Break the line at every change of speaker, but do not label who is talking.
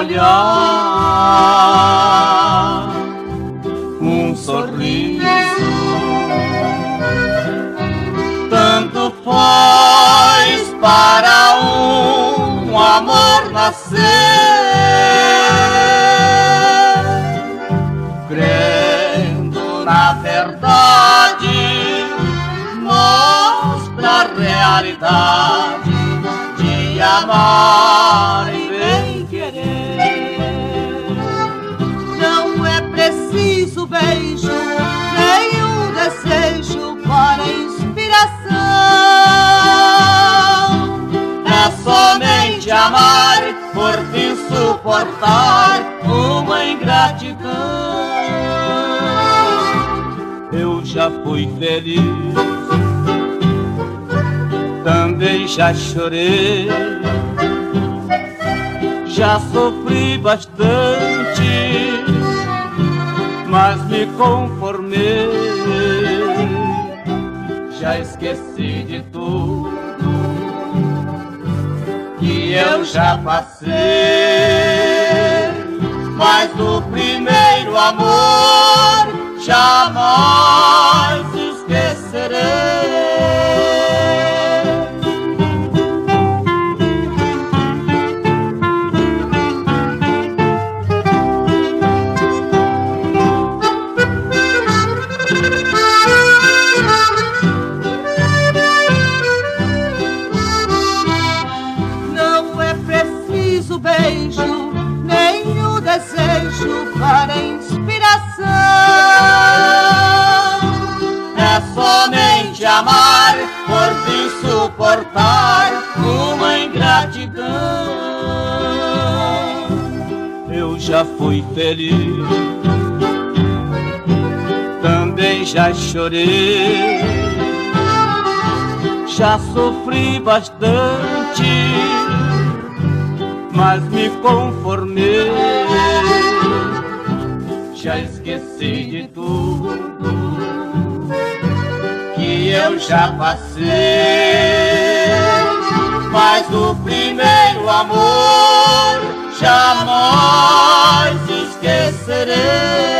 olhar, um sorriso. Tanto faz para um amor nascer, crendo na verdade, mostra a realidade de amar e bem querer.
Não é preciso beijo, nem um desejo para inspiração.
É somente amar, por fim suportar uma ingratidão. Eu já fui feliz, também já chorei, já sofri bastante, mas me conformei. Já esqueci de tudo que eu já passei, mas o primeiro amor jamais esquecerei.
Beijo, nem o desejo para inspiração.
É somente amar, por fim suportar uma ingratidão. Eu já fui feliz, também já chorei, já sofri bastante, mas me conformei. Já esqueci de tudo que eu já passei, mas o primeiro amor jamais esquecerei.